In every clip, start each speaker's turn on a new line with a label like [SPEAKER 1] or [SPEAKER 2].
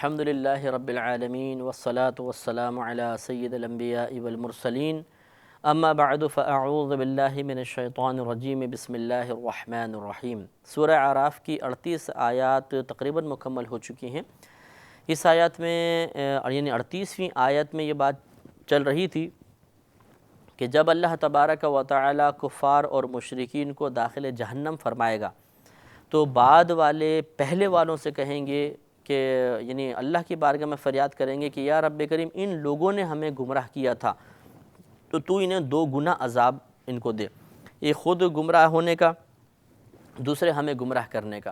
[SPEAKER 1] الحمدللہ رب العالمین والصلاة والسلام علی سید الانبیاء والمرسلین اما بعد فاعوذ باللہ من الشیطان الرجیم بسم اللہ الرحمن الرحیم۔ سورہ اعراف کی 38 آیات تقریباً مکمل ہو چکی ہیں۔ اس آیات میں یعنی 38ویں آیت میں یہ بات چل رہی تھی کہ جب اللہ تبارک و تعالی کفار اور مشرکین کو داخل جہنم فرمائے گا تو بعد والے پہلے والوں سے کہیں گے کہ یعنی اللہ کی بارگاہ میں فریاد کریں گے کہ یا رب کریم ان لوگوں نے ہمیں گمراہ کیا تھا تو انہیں 2 گنا عذاب ان کو دے، ایک خود گمراہ ہونے کا، دوسرے ہمیں گمراہ کرنے کا۔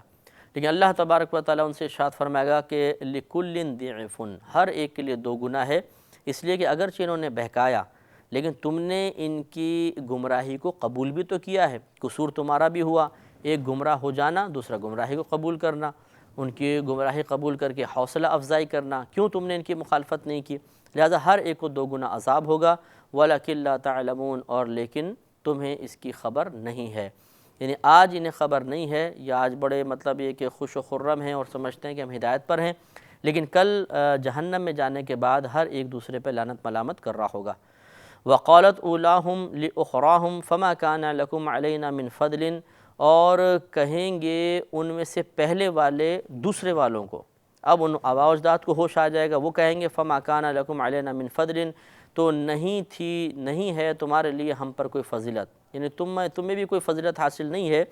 [SPEAKER 1] لیکن اللہ تبارک و تعالیٰ ان سے ارشاد فرمائے گا کہ لِكُلٍّ ضِعْفٌ، ہر ایک کے لیے 2 گنا ہے، اس لیے کہ اگرچہ انہوں نے بہکایا لیکن تم نے ان کی گمراہی کو قبول بھی تو کیا ہے، قصور تمہارا بھی ہوا، ایک گمراہ ہو جانا، دوسرا گمراہی کو قبول کرنا، ان کی گمراہی قبول کر کے حوصلہ افزائی کرنا، کیوں تم نے ان کی مخالفت نہیں کی، لہذا ہر ایک کو 2 گنا عذاب ہوگا۔ وَلَكِنْ لَا تَعْلَمُونَ، اور لیکن تمہیں اس کی خبر نہیں ہے، یعنی آج انہیں خبر نہیں ہے، یا آج بڑے مطلب یہ کہ خوش و خرم ہیں اور سمجھتے ہیں کہ ہم ہدایت پر ہیں، لیکن کل جہنم میں جانے کے بعد ہر ایک دوسرے پہ لعنت ملامت کر رہا ہوگا۔ وَقَالَتْ أُولَاهُمْ لِأُخْرَاهُمْ فَمَا كَانَ لَكُمْ عَلَيْنَا مِنْ فَضْلٍ، اور کہیں گے ان میں سے پہلے والے دوسرے والوں کو، اب ان آباء و اجداد کو ہوش آ جائے گا، وہ کہیں گے فَمَا كَانَ لَكُمْ عَلَيْنَا مِنْ فَضْلٍ، تو نہیں ہے تمہارے لیے ہم پر کوئی فضیلت، یعنی تمہیں بھی کوئی فضیلت حاصل نہیں ہے،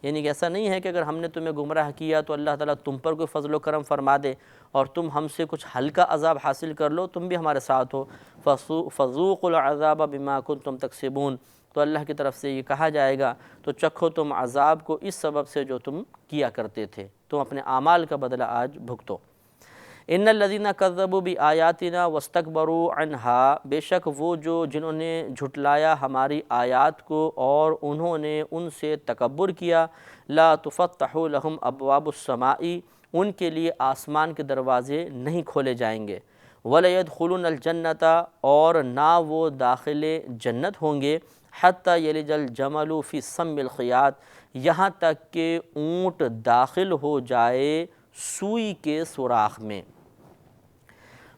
[SPEAKER 1] یعنی کہ ایسا نہیں ہے کہ اگر ہم نے تمہیں گمراہ کیا تو اللہ تعالیٰ تم پر کوئی فضل و کرم فرما دے اور تم ہم سے کچھ ہلکا عذاب حاصل کر لو، تم بھی ہمارے ساتھ ہو۔ فَذُوقُوا الْعَذَابَ بِمَا كُنْتُمْ تَكْسِبُونَ، تو اللہ کی طرف سے یہ کہا جائے گا تو چکھو تم عذاب کو اس سبب سے جو تم کیا کرتے تھے، تم اپنے اعمال کا بدلہ آج بھگتو۔ ان الذین کذبوا بآیاتنا واستکبروا عنہا، بے شک وہ جنہوں نے جھٹلایا ہماری آیات کو اور انہوں نے ان سے تکبر کیا، لا تفتح لہم ابواب السماء، ان کے لیے آسمان کے دروازے نہیں کھولے جائیں گے، وَلَيَدْخُلُونَ الْجَنَّةَ، اور نہ وہ داخل جنت ہوں گے، حَتَّى يَلِجَ الْجَمَلُ فِي سَمِّ الْخِيَاطِ، یہاں تک کہ اونٹ داخل ہو جائے سوئی کے سوراخ میں۔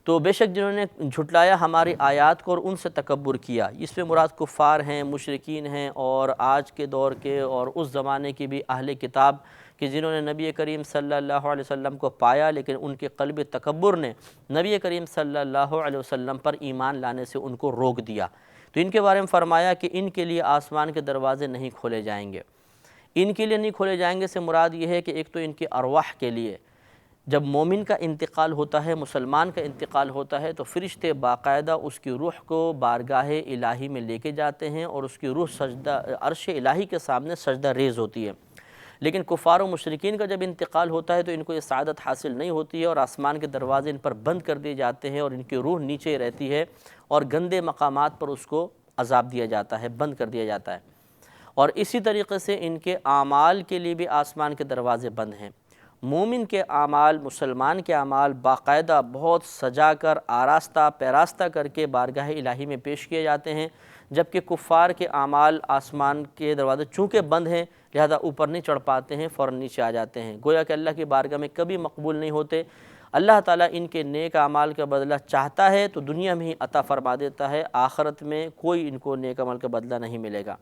[SPEAKER 1] تو بے شک جنہوں نے جھٹلایا ہماری آیات کو اور ان سے تکبر کیا، اس میں مراد کفار ہیں، مشرکین ہیں، اور آج کے دور کے اور اس زمانے کی بھی اہل کتاب کہ جنہوں نے نبی کریم صلی اللہ علیہ وسلم کو پایا لیکن ان کے قلب تکبر نے نبی کریم صلی اللہ علیہ وسلم پر ایمان لانے سے ان کو روک دیا۔ تو ان کے بارے میں فرمایا کہ ان کے لیے آسمان کے دروازے نہیں کھولے جائیں گے۔ ان کے لیے نہیں کھولے جائیں گے سے مراد یہ ہے کہ ایک تو ان کے ارواح کے لیے، جب مومن کا انتقال ہوتا ہے، مسلمان کا انتقال ہوتا ہے، تو فرشتے باقاعدہ اس کی روح کو بارگاہ الہی میں لے کے جاتے ہیں اور اس کی روح سجدہ عرش الہی کے سامنے سجدہ ریز ہوتی ہے۔ لیکن کفار و مشرکین کا جب انتقال ہوتا ہے تو ان کو یہ سعادت حاصل نہیں ہوتی ہے اور آسمان کے دروازے ان پر بند کر دیے جاتے ہیں اور ان کی روح نیچے رہتی ہے اور گندے مقامات پر اس کو عذاب دیا جاتا ہے، بند کر دیا جاتا ہے۔ اور اسی طریقے سے ان کے اعمال کے لیے بھی آسمان کے دروازے بند ہیں۔ مومن کے اعمال، مسلمان کے اعمال باقاعدہ بہت سجا کر، آراستہ پیراستہ کر کے بارگاہ الہی میں پیش کیے جاتے ہیں، جبکہ کفار کے اعمال آسمان کے دروازے چونکہ بند ہیں لہذا اوپر نہیں چڑھ پاتے ہیں، فوراً نیچے آ جاتے ہیں، گویا کہ اللہ کی بارگاہ میں کبھی مقبول نہیں ہوتے۔ اللہ تعالیٰ ان کے نیک اعمال کا بدلہ چاہتا ہے تو دنیا میں ہی عطا فرما دیتا ہے، آخرت میں کوئی ان کو نیک عمل کا بدلہ نہیں ملے گا۔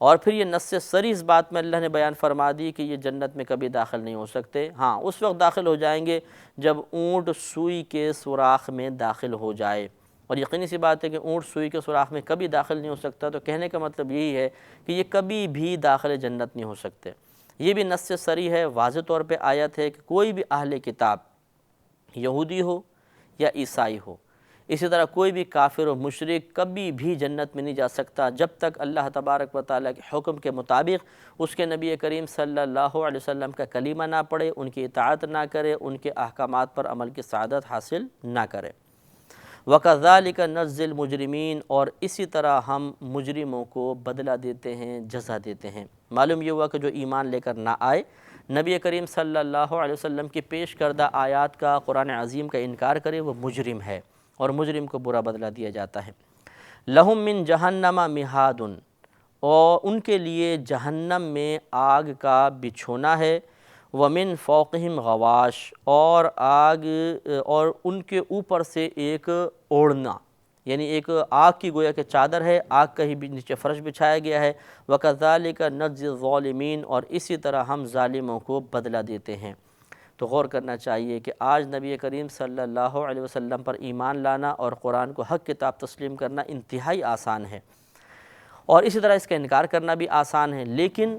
[SPEAKER 1] اور پھر یہ نص صریح اس بات میں اللہ نے بیان فرما دی کہ یہ جنت میں کبھی داخل نہیں ہو سکتے، ہاں اس وقت داخل ہو جائیں گے جب اونٹ سوئی کے سوراخ میں داخل ہو جائے۔ اور یقینی سی بات ہے کہ اونٹ سوئی کے سوراخ میں کبھی داخل نہیں ہو سکتا، تو کہنے کا مطلب یہی ہے کہ یہ کبھی بھی داخل جنت نہیں ہو سکتے۔ یہ بھی نص صریح ہے، واضح طور پہ آیت ہے کہ کوئی بھی اہل کتاب، یہودی ہو یا عیسائی ہو، اسی طرح کوئی بھی کافر و مشرک کبھی بھی جنت میں نہیں جا سکتا جب تک اللہ تبارک و تعالیٰ کے حکم کے مطابق اس کے نبی کریم صلی اللہ علیہ وسلم کا کلمہ نہ پڑھے، ان کی اطاعت نہ کرے، ان کے احکامات پر عمل کی سعادت حاصل نہ کرے۔ وَكَذَلِكَ نَجْزِي الْمُجْرِمِينَ، اور اسی طرح ہم مجرموں کو بدلہ دیتے ہیں، جزا دیتے ہیں۔ معلوم یہ ہوا کہ جو ایمان لے کر نہ آئے، نبی کریم صلی اللہ علیہ وسلم کی پیش کردہ آیات کا، قرآن عظیم کا انکار کرے، وہ مجرم ہے اور مجرم کو برا بدلہ دیا جاتا ہے۔ لَهُم مِّن جَهَنَّمَ مِہَادٌ، اور ان کے لیے جہنم میں آگ کا بچھونا ہے، ومن فوقہم غواش، اور آگ اور ان کے اوپر سے ایک اوڑھنا، یعنی ایک آگ کی گویا کہ چادر ہے، آگ کا ہی نیچے فرش بچھایا گیا ہے۔ وَكَذَلِكَ نَجْزِي الظَّالِمِينَ، اور اسی طرح ہم ظالموں کو بدلہ دیتے ہیں۔ تو غور کرنا چاہیے کہ آج نبی کریم صلی اللہ علیہ وسلم پر ایمان لانا اور قرآن کو حق کتاب تسلیم کرنا انتہائی آسان ہے، اور اسی طرح اس کا انکار کرنا بھی آسان ہے، لیکن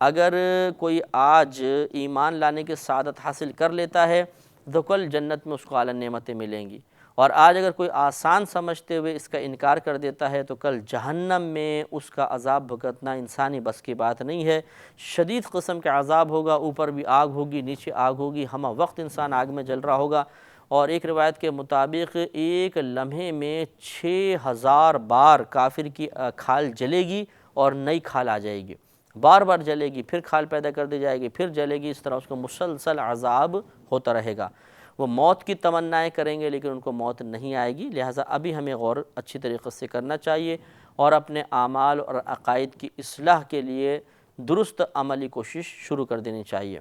[SPEAKER 1] اگر کوئی آج ایمان لانے کی سعادت حاصل کر لیتا ہے تو کل جنت میں اس کو اعلیٰ نعمتیں ملیں گی، اور آج اگر کوئی آسان سمجھتے ہوئے اس کا انکار کر دیتا ہے تو کل جہنم میں اس کا عذاب بھگتنا انسانی بس کی بات نہیں ہے۔ شدید قسم کا عذاب ہوگا، اوپر بھی آگ ہوگی، نیچے آگ ہوگی، ہمہ وقت انسان آگ میں جل رہا ہوگا، اور ایک روایت کے مطابق ایک لمحے میں 6000 بار کافر کی کھال جلے گی اور نئی کھال آ جائے گی، بار بار جلے گی، پھر کھال پیدا کر دی جائے گی، پھر جلے گی، اس طرح اس کو مسلسل عذاب ہوتا رہے گا۔ وہ موت کی تمنائیں کریں گے لیکن ان کو موت نہیں آئے گی، لہٰذا ابھی ہمیں غور اچھی طریقے سے کرنا چاہیے اور اپنے اعمال اور عقائد کی اصلاح کے لیے درست عملی کوشش شروع کر دینی چاہیے۔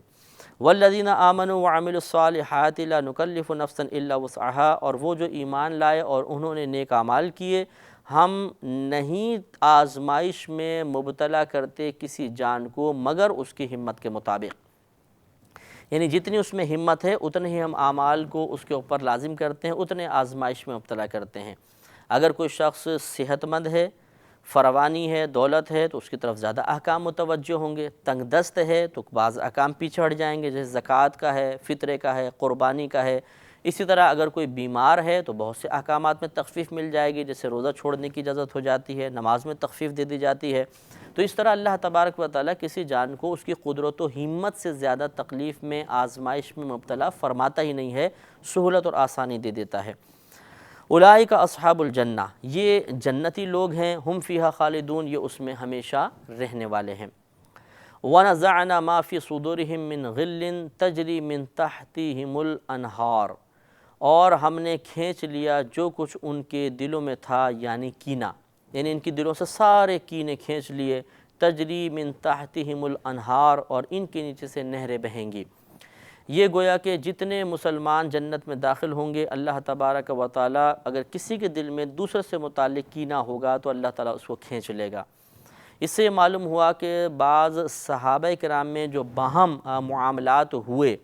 [SPEAKER 1] والذین آمنوا وعملوا الصالحات لا نکلف نفسا الا وسعها، اور وہ جو ایمان لائے اور انہوں نے نیک اعمال کیے، ہم نہیں آزمائش میں مبتلا کرتے کسی جان کو مگر اس کی ہمت کے مطابق، یعنی جتنی اس میں ہمت ہے اتنے ہی ہم اعمال کو اس کے اوپر لازم کرتے ہیں، اتنے آزمائش میں مبتلا کرتے ہیں۔ اگر کوئی شخص صحت مند ہے، فراوانی ہے، دولت ہے، تو اس کی طرف زیادہ احکام متوجہ ہوں گے، تنگ دست ہے تو بعض احکام پیچھے ہٹ جائیں گے، جیسے زکوٰۃ کا ہے، فطرے کا ہے، قربانی کا ہے۔ اسی طرح اگر کوئی بیمار ہے تو بہت سے احکامات میں تخفیف مل جائے گی، جیسے روزہ چھوڑنے کی اجازت ہو جاتی ہے، نماز میں تخفیف دے دی جاتی ہے۔ تو اس طرح اللہ تبارک و تعالیٰ کسی جان کو اس کی قدرت و ہمت سے زیادہ تکلیف میں، آزمائش میں مبتلا فرماتا ہی نہیں ہے، سہولت اور آسانی دے دیتا ہے۔ اولئک اصحاب الجنہ، یہ جنتی لوگ ہیں، ہم فیہا خالدون، یہ اس میں ہمیشہ رہنے والے ہیں۔ وَنَزَعْنَا مَا فِي صُدُورِهِم مِّن غِلٍّ تَجْرِي مِن تَحْتِهِمُ الْأَنْہَارُ، اور ہم نے کھینچ لیا جو کچھ ان کے دلوں میں تھا، یعنی کینہ، یعنی ان کی دلوں سے سارے کینے کھینچ لیے۔ تجری من تحتہم الانہار، اور ان کے نیچے سے نہریں بہیں گی۔ یہ گویا کہ جتنے مسلمان جنت میں داخل ہوں گے، اللہ تبارک و تعالیٰ اگر کسی کے دل میں دوسرے سے متعلق کینہ ہوگا تو اللہ تعالیٰ اس کو کھینچ لے گا۔ اس سے معلوم ہوا کہ بعض صحابہ کرام میں جو باہم معاملات ہوئے،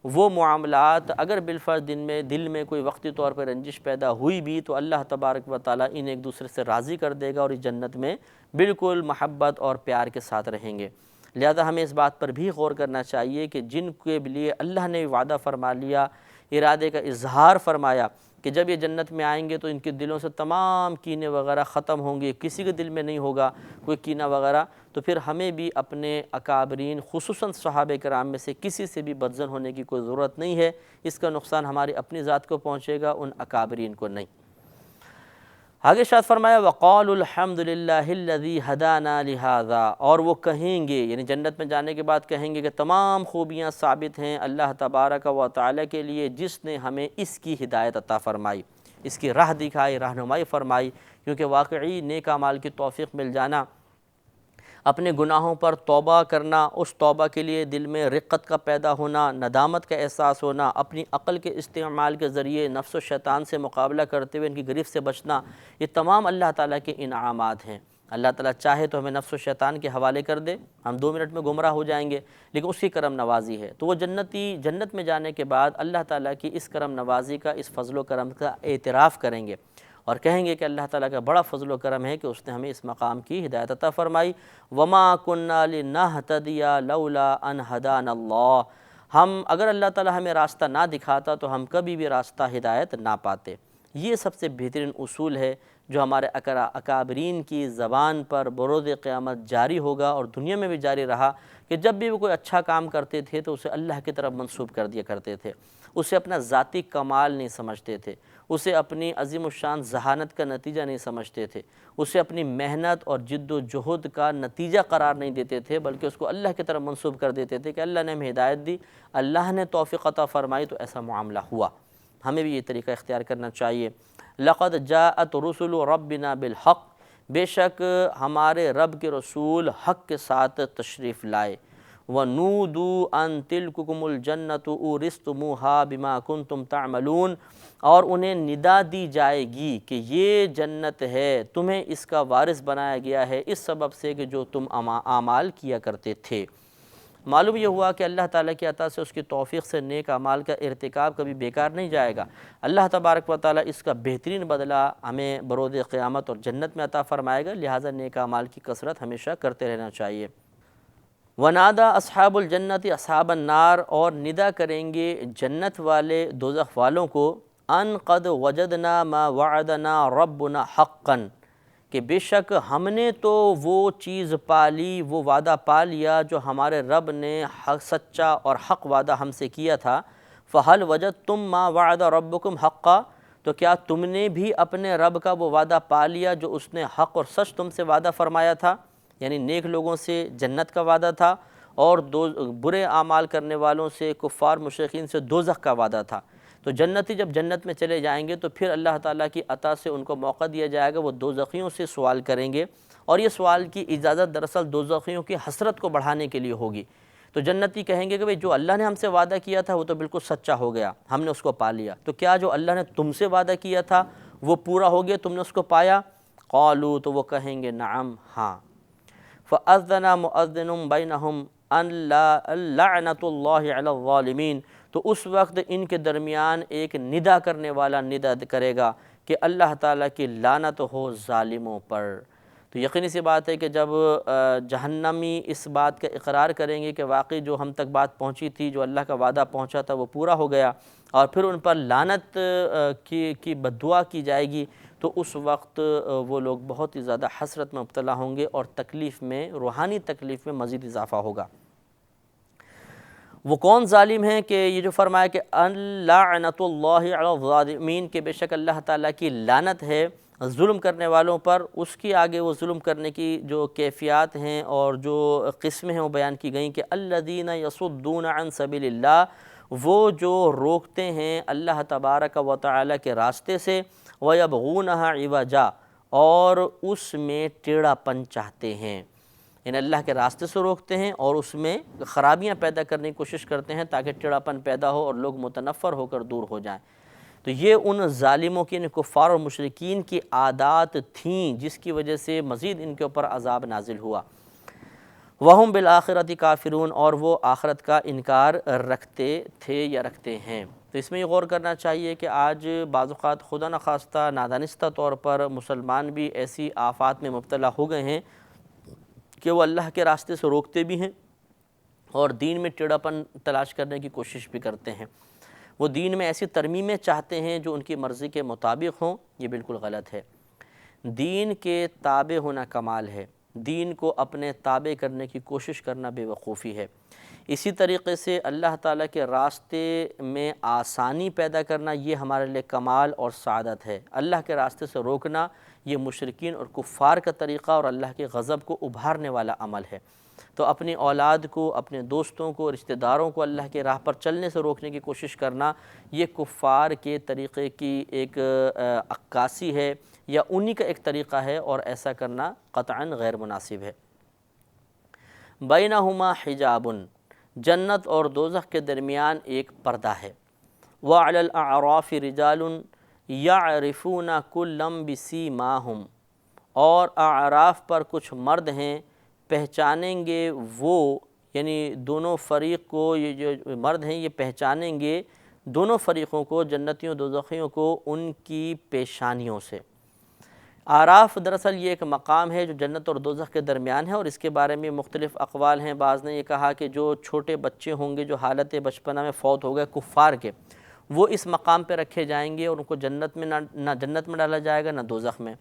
[SPEAKER 1] وہ معاملات اگر بالفرض دل میں کوئی وقتی طور پر رنجش پیدا ہوئی بھی تو اللہ تبارک و تعالیٰ انہیں ایک دوسرے سے راضی کر دے گا اور اس جنت میں بالکل محبت اور پیار کے ساتھ رہیں گے۔ لہذا ہمیں اس بات پر بھی غور کرنا چاہیے کہ جن کے لیے اللہ نے وعدہ فرما لیا، ارادے کا اظہار فرمایا کہ جب یہ جنت میں آئیں گے تو ان کے دلوں سے تمام کینے وغیرہ ختم ہوں گے، کسی کے دل میں نہیں ہوگا کوئی کینہ وغیرہ، تو پھر ہمیں بھی اپنے اکابرین خصوصاً صحابہ کرام میں سے کسی سے بھی بدظن ہونے کی کوئی ضرورت نہیں ہے۔ اس کا نقصان ہماری اپنی ذات کو پہنچے گا، ان اکابرین کو نہیں۔ آگے ارشاد فرمایا وَقَالُوا الْحَمْدُ لِلَّهِ الَّذِي هَدَانَا لِهَذَا، اور وہ کہیں گے، یعنی جنت میں جانے کے بعد کہیں گے کہ تمام خوبیاں ثابت ہیں اللہ تبارک و تعالیٰ کے لیے جس نے ہمیں اس کی ہدایت عطا فرمائی، اس کی راہ دکھائی، رہنمائی فرمائی، کیونکہ واقعی نیک اعمال کی توفیق مل جانا، اپنے گناہوں پر توبہ کرنا، اس توبہ کے لیے دل میں رقت کا پیدا ہونا، ندامت کا احساس ہونا، اپنی عقل کے استعمال کے ذریعے نفس و شیطان سے مقابلہ کرتے ہوئے ان کی گرفت سے بچنا، یہ تمام اللہ تعالیٰ کے انعامات ہیں۔ اللہ تعالیٰ چاہے تو ہمیں نفس و شیطان کے حوالے کر دے، ہم 2 منٹ میں گمراہ ہو جائیں گے، لیکن اس کی کرم نوازی ہے۔ تو وہ جنت میں جانے کے بعد اللہ تعالیٰ کی اس کرم نوازی کا، اس فضل و کرم کا اعتراف کریں گے اور کہیں گے کہ اللہ تعالیٰ کا بڑا فضل و کرم ہے کہ اس نے ہمیں اس مقام کی ہدایت عطا فرمائی۔ وَمَا كُنَّا لِنَهْتَدِيَ لَوْلَا أَنْ هَدَانَا اللَّهُ، ہم اگر اللہ تعالیٰ ہمیں راستہ نہ دکھاتا تو ہم کبھی بھی راستہ ہدایت نہ پاتے۔ یہ سب سے بہترین اصول ہے جو ہمارے اکابرین کی زبان پر بروز قیامت جاری ہوگا اور دنیا میں بھی جاری رہا، کہ جب بھی وہ کوئی اچھا کام کرتے تھے تو اسے اللہ کی طرف منسوب کر دیا کرتے تھے، اسے اپنا ذاتی کمال نہیں سمجھتے تھے، اسے اپنی عظیم الشان ذہانت کا نتیجہ نہیں سمجھتے تھے، اسے اپنی محنت اور جد و جہد کا نتیجہ قرار نہیں دیتے تھے، بلکہ اس کو اللہ کی طرف منسوب کر دیتے تھے کہ اللہ نے ہمیں ہدایت دی، اللہ نے توفیق عطا فرمائی تو ایسا معاملہ ہوا۔ ہمیں بھی یہ طریقہ اختیار کرنا چاہیے۔ لَقَدْ جَاءَتْ رُسُلُ رَبِّنَا بِالْحَقِّ، بے شک ہمارے رب کے رسول حق کے ساتھ تشریف لائے۔ وَنُودُوا أَن تِلْكُمُ الْجَنَّةُ أُورِثْتُمُوهَا بِمَا كُنْتُمْ تَعْمَلُونَ، اور انہیں ندا دی جائے گی کہ یہ جنت ہے، تمہیں اس کا وارث بنایا گیا ہے اس سبب سے کہ جو تم اعمال کیا کرتے تھے۔ معلوم یہ ہوا کہ اللہ تعالیٰ کی عطا سے، اس کی توفیق سے نیک اعمال کا ارتکاب کبھی بیکار نہیں جائے گا۔ اللہ تبارک و تعالیٰ اس کا بہترین بدلہ ہمیں بروز قیامت اور جنت میں عطا فرمائے گا، لہٰذا نیک اعمال کی کثرت ہمیشہ کرتے رہنا چاہیے۔ وَنَادَى أَصْحَابُ الْجَنَّةِ أَصْحَابَ النَّارِ، اور ندا کریں گے جنت والے دوزخ والوں کو، أَن قَدْ وَجَدْنَا مَا وَعَدَنَا رَبُّنَا حَقًّا، کہ بے شک ہم نے تو وہ چیز پا لی، وہ وعدہ پا لیا جو ہمارے رب نے سچا اور حق وعدہ ہم سے کیا تھا۔ فَهَلْ وَجَدْتُم مَّا وَعَدَ رَبُّكُمْ حَقًّا، تو کیا تم نے بھی اپنے رب کا وہ وعدہ پا لیا جو اس نے حق اور سچ تم سے وعدہ فرمایا تھا؟ یعنی نیک لوگوں سے جنت کا وعدہ تھا، اور برے اعمال کرنے والوں سے، کفار مشرکین سے دوزخ کا وعدہ تھا۔ تو جنتی جب جنت میں چلے جائیں گے تو پھر اللہ تعالیٰ کی عطا سے ان کو موقع دیا جائے گا، وہ دوزخیوں سے سوال کریں گے، اور یہ سوال کی اجازت دراصل دوزخیوں کی حسرت کو بڑھانے کے لیے ہوگی۔ تو جنتی کہیں گے کہ بھئی جو اللہ نے ہم سے وعدہ کیا تھا وہ تو بالکل سچا ہو گیا، ہم نے اس کو پا لیا، تو کیا جو اللہ نے تم سے وعدہ کیا تھا وہ پورا ہو گیا، تم نے اس کو پایا؟ قالوا، تو وہ کہیں گے نعم، ہاں۔ فَأَذَّنَ مُؤَذِّنٌ بَيْنَهُمْ أَن لَّعْنَةُ اللَّهِ عَلَى الظَّالِمِينَ، تو اس وقت ان کے درمیان ایک ندا کرنے والا ندا کرے گا کہ اللہ تعالیٰ کی لعنت ہو ظالموں پر۔ تو یقینی سی بات ہے کہ جب جہنمی اس بات کا اقرار کریں گے کہ واقعی جو ہم تک بات پہنچی تھی، جو اللہ کا وعدہ پہنچا تھا وہ پورا ہو گیا، اور پھر ان پر لعنت کی بددعا کی جائے گی، تو اس وقت وہ لوگ بہت ہی زیادہ حسرت میں مبتلا ہوں گے، اور تکلیف میں، روحانی تکلیف میں مزید اضافہ ہوگا۔ وہ کون ظالم ہیں کہ یہ جو فرمایا کہ ان لعنت اللہ علی الظالمین، کہ بے شک اللہ تعالیٰ کی لعنت ہے ظلم کرنے والوں پر۔ اس کی آگے وہ ظلم کرنے کی جو کیفیات ہیں اور جو قسمیں ہیں وہ بیان کی گئیں کہ الذین یصدون عن سبیل اللہ، وہ جو روکتے ہیں اللہ تبارک و تعالیٰ کے راستے سے، وَيَبْغُونَهَا عِوَجًا، اور اس میں ٹیڑھا پن چاہتے ہیں، یعنی اللہ کے راستے سے روکتے ہیں اور اس میں خرابیاں پیدا کرنے کی کوشش کرتے ہیں تاکہ ٹیڑھا پن پیدا ہو اور لوگ متنفر ہو کر دور ہو جائیں۔ تو یہ ان ظالموں کی، یعنی کفار اور مشرکین کی عادات تھیں جس کی وجہ سے مزید ان کے اوپر عذاب نازل ہوا۔ وَهُمْ بِالْآخِرَةِ كَافِرُونَ، اور وہ آخرت کا انکار رکھتے تھے یا رکھتے ہیں۔ تو اس میں یہ غور کرنا چاہیے کہ آج بعض اوقات خدا نخواستہ نادانستہ طور پر مسلمان بھی ایسی آفات میں مبتلا ہو گئے ہیں کہ وہ اللہ کے راستے سے روکتے بھی ہیں اور دین میں ٹیڑھا پن تلاش کرنے کی کوشش بھی کرتے ہیں۔ وہ دین میں ایسی ترمیمیں چاہتے ہیں جو ان کی مرضی کے مطابق ہوں، یہ بالکل غلط ہے۔ دین کے تابع ہونا کمال ہے، دین کو اپنے تابع کرنے کی کوشش کرنا بے وقوفی ہے۔ اسی طریقے سے اللہ تعالیٰ کے راستے میں آسانی پیدا کرنا یہ ہمارے لیے کمال اور سعادت ہے۔ اللہ کے راستے سے روکنا یہ مشرکین اور کفار کا طریقہ اور اللہ کے غضب کو ابھارنے والا عمل ہے۔ تو اپنی اولاد کو، اپنے دوستوں کو، رشتہ داروں کو اللہ کے راہ پر چلنے سے روکنے کی کوشش کرنا یہ کفار کے طریقے کی ایک عکاسی ہے، یا انہی کا ایک طریقہ ہے، اور ایسا کرنا قطعاً غیر مناسب ہے۔ بینہما حجاب، جنت اور دوزخ کے درمیان ایک پردہ ہے۔ وعلی الاعراف رجال یعرفون کلا بسیماہم، اور اعراف پر کچھ مرد ہیں، پہچانیں گے وہ، یعنی دونوں فریق کو، یہ جو مرد ہیں یہ پہچانیں گے دونوں فریقوں کو، جنتیوں دوزخیوں کو، ان کی پیشانیوں سے۔ اعراف دراصل یہ ایک مقام ہے جو جنت اور دوزخ کے درمیان ہے، اور اس کے بارے میں مختلف اقوال ہیں۔ بعض نے یہ کہا کہ جو چھوٹے بچے ہوں گے جو حالت بچپنا میں فوت ہو گئے کفار کے، وہ اس مقام پہ رکھے جائیں گے اور ان کو جنت میں نہ جنت میں ڈالا جائے گا نہ دوزخ میں۔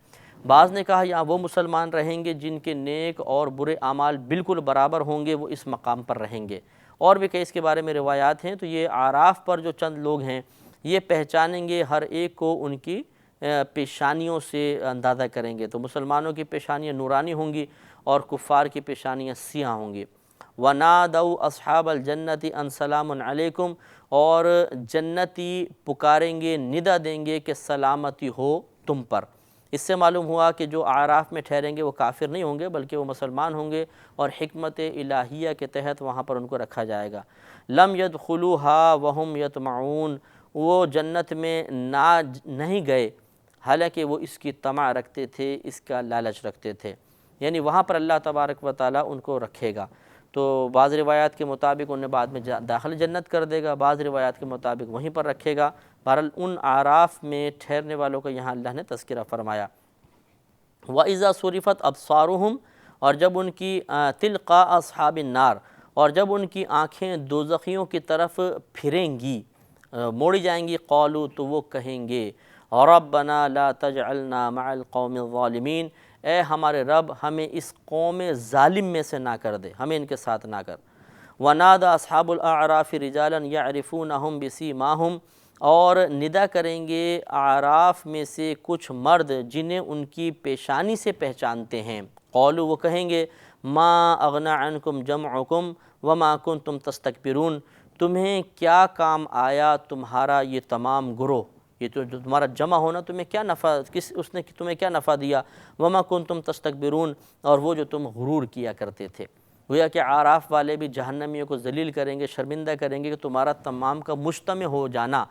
[SPEAKER 1] بعض نے کہا یہاں وہ مسلمان رہیں گے جن کے نیک اور برے اعمال بالکل برابر ہوں گے، وہ اس مقام پر رہیں گے۔ اور بھی کئی اس کے بارے میں روایات ہیں۔ تو یہ اعراف پر جو چند لوگ ہیں یہ پہچانیں گے ہر ایک کو، ان کی پیشانیوں سے اندازہ کریں گے۔ تو مسلمانوں کی پیشانیاں نورانی ہوں گی اور کفار کی پیشانیاں سیاہ ہوں گی۔ وَنَادَوْا أَصْحَابَ الْجَنَّةِ أَن سَلَامٌ عَلَيْكُمْ، اور جنتی پکاریں گے، ندا دیں گے کہ سلامتی ہو تم پر۔ اس سے معلوم ہوا کہ جو اعراف میں ٹھہریں گے وہ کافر نہیں ہوں گے بلکہ وہ مسلمان ہوں گے، اور حکمت الہیہ کے تحت وہاں پر ان کو رکھا جائے گا۔ لم يدخلوها وهم يطمعون، وہ جنت میں نہیں گئے حالانکہ وہ اس کی طمع رکھتے تھے، اس کا لالچ رکھتے تھے، یعنی وہاں پر اللہ تبارک و تعالیٰ ان کو رکھے گا۔ تو بعض روایات کے مطابق انہیں بعد میں داخل جنت کر دے گا، بعض روایات کے مطابق وہیں پر رکھے گا۔ بہرحال ان اعراف میں ٹھہرنے والوں کا یہاں اللہ نے تذکرہ فرمایا۔ وَإِذَا صُرِفَتْ أَبْصَارُهُمْ، اور جب ان کی تِلْقَاءَ أَصْحَابِ النَّارِ، اور جب ان کی آنکھیں دوزخیوں کی طرف پھریں گی، موڑی جائیں گی، قالوا، تو وہ کہیں گے رَبَّنَا لَا تَجْعَلْنَا مَعَ الْقَوْمِ الظَّالِمِينَ، اے ہمارے رب ہمیں اس قوم ظالم میں سے نہ کر دے، ہمیں ان کے ساتھ نہ کر۔ وَنَادَى أَصْحَابُ الْأَعْرَافِ رِجَالًا يَعْرِفُونَهُمْ بِسِيمَاهُمْ، اور ندا کریں گے اعراف میں سے کچھ مرد جنہیں ان کی پیشانی سے پہچانتے ہیں۔ قولوا، وہ کہیں گے ما اغنى عنکم جمعکم وما کنتم تستکبرون، تمہیں کیا کام آیا تمہارا یہ تمام گروہ، یہ تو جو تمہارا جمع ہونا تمہیں کیا نفع، اس نے تمہیں کیا نفع دیا، وما کنتم تستکبرون، اور وہ جو تم غرور کیا کرتے تھے۔ گویا کہ اعراف والے بھی جہنمیوں کو ذلیل کریں گے، شرمندہ کریں گے کہ تمہارا تمام کا مجتمع ہو جانا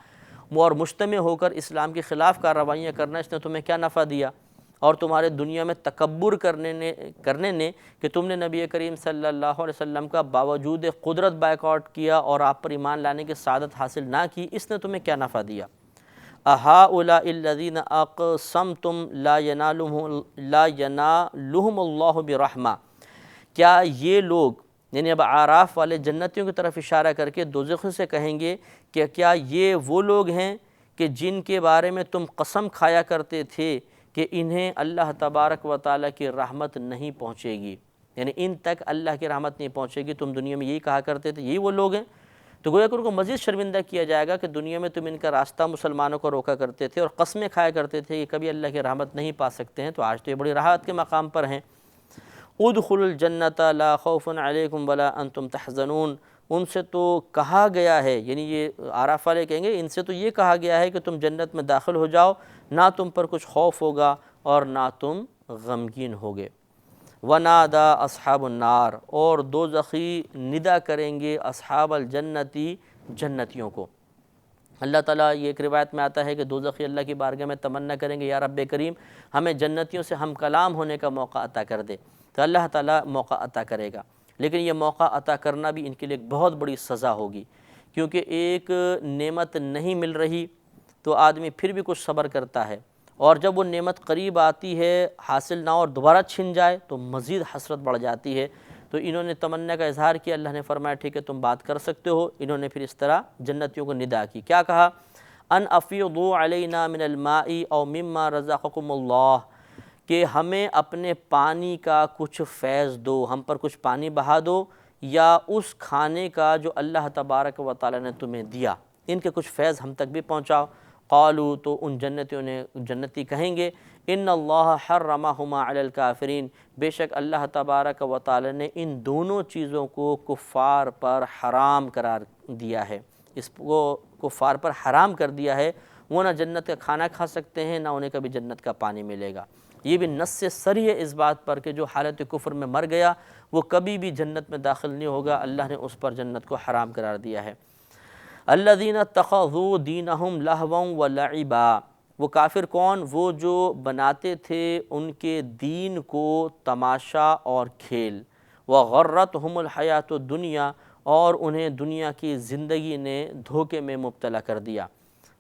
[SPEAKER 1] اور مجتمع ہو کر اسلام کے خلاف کارروائیاں کرنا، اس نے تمہیں کیا نفع دیا، اور تمہارے دنیا میں تکبر کرنے نے کہ تم نے نبی کریم صلی اللہ علیہ وسلم کا باوجود قدرت بائیکاٹ کیا اور آپ پر ایمان لانے کی سعادت حاصل نہ کی، اس نے تمہیں کیا نفع دیا۔ أَهَٰؤُلَاءِ الَّذِينَ أَقْسَمْتُمْ لَا يَنَالُهُمُ اللَّهُ بِرَحْمَةٍ، کیا یہ لوگ، یعنی اب اعراف والے جنتیوں کی طرف اشارہ کر کے دوزخیوں سے کہیں گے کہ کیا یہ وہ لوگ ہیں کہ جن کے بارے میں تم قسم کھایا کرتے تھے کہ انہیں اللہ تبارک و تعالیٰ کی رحمت نہیں پہنچے گی، یعنی ان تک اللہ کی رحمت نہیں پہنچے گی، تم دنیا میں یہی کہا کرتے تھے، یہی وہ لوگ ہیں؟ تو گویا کہ ان کو مزید شرمندہ کیا جائے گا کہ دنیا میں تم ان کا راستہ مسلمانوں کو روکا کرتے تھے اور قسمیں کھایا کرتے تھے کہ کبھی اللہ کی رحمت نہیں پا سکتے ہیں، تو آج تو یہ بڑی راحت کے مقام پر ہیں۔ ادخلوا الجنت لا خوف علیکم ولا انتم تحزنون، ان سے تو کہا گیا ہے، یعنی یہ اعراف والے کہیں گے ان سے تو یہ کہا گیا ہے کہ تم جنت میں داخل ہو جاؤ، نہ تم پر کچھ خوف ہوگا اور نہ تم غمگین ہوگے۔ وَنَادَى أَصْحَابُ النَّارِ، اور دوزخی ندا کریں گے اصحاب الجنتی، جنتیوں کو۔ اللہ تعالیٰ، یہ ایک روایت میں آتا ہے کہ دوزخی اللہ کی بارگاہ میں تمنا کریں گے یا رب کریم ہمیں جنتیوں سے ہم کلام ہونے کا موقع عطا کر دے، تو اللہ تعالیٰ موقع عطا کرے گا، لیکن یہ موقع عطا کرنا بھی ان کے لیے ایک بہت بڑی سزا ہوگی، کیونکہ ایک نعمت نہیں مل رہی تو آدمی پھر بھی کچھ صبر کرتا ہے، اور جب وہ نعمت قریب آتی ہے حاصل نہ اور دوبارہ چھن جائے تو مزید حسرت بڑھ جاتی ہے۔ تو انہوں نے تمنا کا اظہار کیا، اللہ نے فرمایا ٹھیک ہے تم بات کر سکتے ہو۔ انہوں نے پھر اس طرح جنتیوں کو ندا کی، کیا کہا؟ ان افیضوا علینا من الماء او مما رزقکم اللہ، کہ ہمیں اپنے پانی کا کچھ فیض دو، ہم پر کچھ پانی بہا دو، یا اس کھانے کا جو اللہ تبارک و تعالی نے تمہیں دیا، ان کے کچھ فیض ہم تک بھی پہنچاؤ۔ قالوا، تو ان جنتی کہیں گے ان اللہ حرمہما علی الکافرین، بے شک اللہ تبارک و تعالی نے ان دونوں چیزوں کو کفار پر حرام قرار دیا ہے، اس کو کفار پر حرام کر دیا ہے، وہ نہ جنت کا کھانا کھا سکتے ہیں، نہ انہیں کبھی جنت کا پانی ملے گا۔ یہ بھی نص سے صریح ہے اس بات پر کہ جو حالت کفر میں مر گیا وہ کبھی بھی جنت میں داخل نہیں ہوگا، اللہ نے اس پر جنت کو حرام قرار دیا ہے۔ الذین اتخذوا دینہم لہوا ولعبا، وہ کافر کون؟ وہ جو بناتے تھے ان کے دین کو تماشا اور کھیل، وغرتہم الحیات الدنیا، اور انہیں دنیا کی زندگی نے دھوکے میں مبتلا کر دیا۔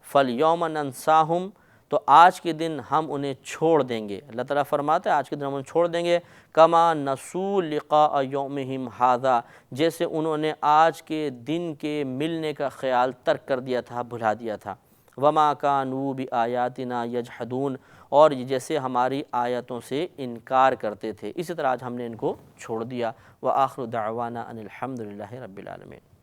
[SPEAKER 1] فالیوم ننساہم، تو آج کے دن ہم انہیں چھوڑ دیں گے، اللہ تعالیٰ فرماتا ہے آج کے دن ہم انہیں چھوڑ دیں گے، کما نسوا لقاء یومہم ھذا، جیسے انہوں نے آج کے دن کے ملنے کا خیال ترک کر دیا تھا، بھلا دیا تھا۔ وما کانوا بآیاتنا یجحدون، اور جیسے ہماری آیتوں سے انکار کرتے تھے، اسی طرح آج ہم نے ان کو چھوڑ دیا۔ وآخر دعوانا ان الحمد للہ رب العالمین۔